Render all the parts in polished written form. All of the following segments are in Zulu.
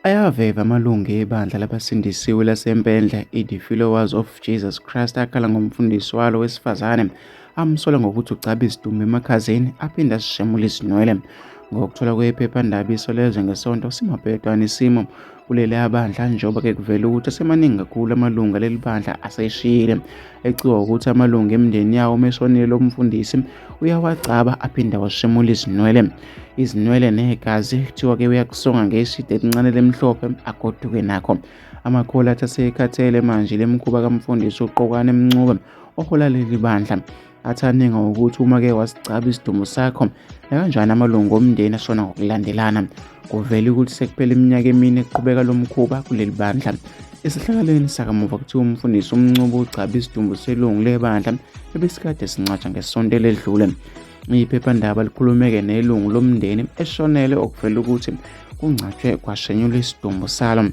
Bayaveva amalungu ebandla labasindisiwe lasempendla i-The Followers of Jesus Christ akhala ngomfundisi walo wesifazane amsola ngokuthi ugcaba izidumbu emakhazeni aphinde asishemule izinwele. Ngokuthola kwephephandaba isolezwe ngesonto simabhedwane isimo kuleli bandla njengoba-ke kuvele ukuthi asemaningi kakhulu amalungu aleli bandla aseshiyile eciwa ukuthi amalungu emindeni yawo meshonile lo mfundisi uyawagcaba aphinde awashemule izinwele negazi kuthiwa-ke uyakusonga ngeshidi elincane lemhlophe agoduke nakho. Amakhola athi asekhathele manje lemkhuba kamfundisi uqokwane emncube ohola leli bandla athi aninga ukuthi uma-ke wasigcaba isidumbu sakho nakanjani amalungu omndeni ashona ngokulandelana. Kuvele ukuthi sekuphela iminyaka emine kuqhubeka lo mkhuba kuleli bandla. Esihlakaleni sakamuva kuthiwa umfundisi umncube ugcaba isidumbu selungu lebandla ebesikade sinqatsha ngesonto eledlule. Iphephandaba likhulumeke nelungu lomndeni eshonele okuvela ukuthi kungcatshwe kwashenyulwa isidumbu salo.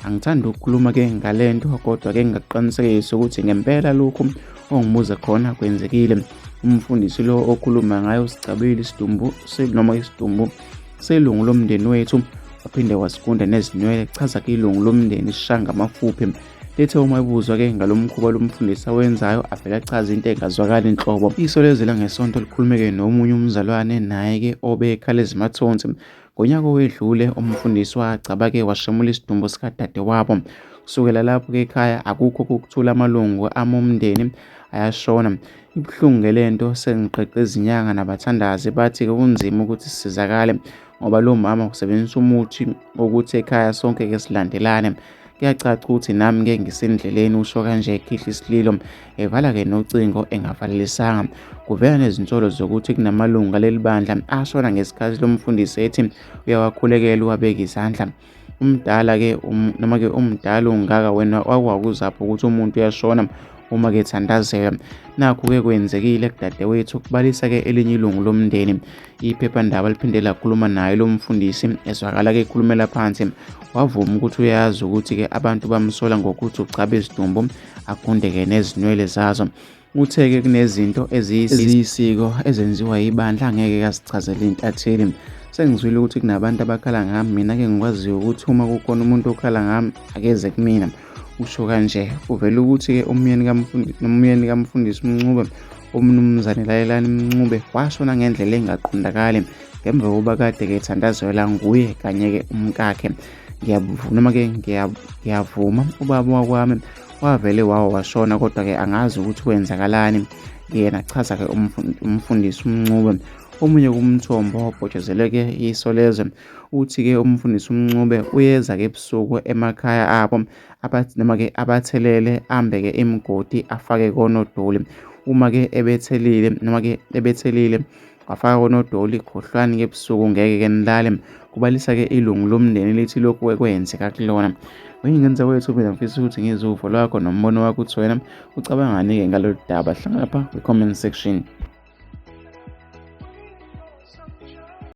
Angithandi ukukhuluma-ke ngalento kodwa-ke ngingaqinisekisa ukuthi ngempela lokhu ongibuza khona kwenzekile. Umfundisi lo okhuluma ngayo usigcabile isidumbu isidumbu selungu lomndeni wethu waphinde wasigunda nezinwele kuchaza-ke ilungu lomndeni sishanga amafuphi. Lethe uma ebuzwa-ke ngalomkhuba lomfundisi awenzayo avele achaza into engazwakali inhlobo. Isolezwe langesonto likhulumeke nomunye umzalwane naye-ke obekhala ezimathonsi. Ngonyaka owedlule umfundisi wagcaba-ke washemula isidumbu sikadadewabo. Kusukela lapho-ke ekhaya akukho ukuthula amalungu amomndeni ayashona. Ibuhlungu-ke lento sengiqeqe izinyanga nabathandazi bathi-ke kunzima ukuthi sisizakale ngoba lo mama usebenzisa umuthi wokuthi ekhaya sonke-ke silandelane. Kuyacaca ukuthi nami-ke ngisendleleni usho kanje ekhihla isililo evala-ke nocingo engavalelisanga. Kuvela nezinsolo zokuthi kunamalungu aleli bandla ashona ngesikhathi lo mfundisi ethi uyawakhulekela uwabeka izandla. Umdala-ke noma-ke umdala ungaka wena wakwakuzapho ukuthi umuntu uyashona uma-ke ethandazela. Nakhu-ke kwenzekile kudadewethu kubalisa-ke elinye ilungu lomndeni. Iphephandaba liphinde lakhuluma naye lo mfundisi ezwakala-ke ekhulumela phansi wavuma ukuthi uyazi ukuthi-ke abantu bamsola ngokuthi ugcaba izidumbu agundeke nezinwele zazo. Uthe-ke kunezinto eziyisiko ezenziwa ibandla angeke kazichazele intatheli. Sengizwile ukuthi kunabantu abakhala ngami, mina-ke ngikwaziyo ukuthi uma kukhona umuntu okhala ngami akeze kumina. Usho kanje kuvela ukuthi-ke umyeni kamfundisi umncube umnumzane Nilandelani Mncube washona ngendlela engaqondakali ngemva kokuba kade-ke ethandazela nguye kanye-ke umkakhe. Ngiyavuma ubaba wakwami wavele washona kodwa-ke angazi ukuthi kwenzakalani. Yena chaza-ke umfundisi umncube. Omunye kumthombo obhotshezeleke isolezwe uthi-ke umfundisi umncube uyeza-ke ebusuku emakhaya abo noma-ke abathelele ambe-ke imigodi afake konodoli. Uma-ke ebethelile wafaka konodoli khohlwani-ke ebusuku ngeke-ke nilale. Kubalisa-ke ilungu lomndeni lithi lokhu kwenzeka kulona. Oyingenza wethu mina ngifisa ukuthi ngizwe uvo lwakho nombono wakho ukuthi wena ucabangani-ke ngalolu daba. Hlangana lapha kwi-comment section.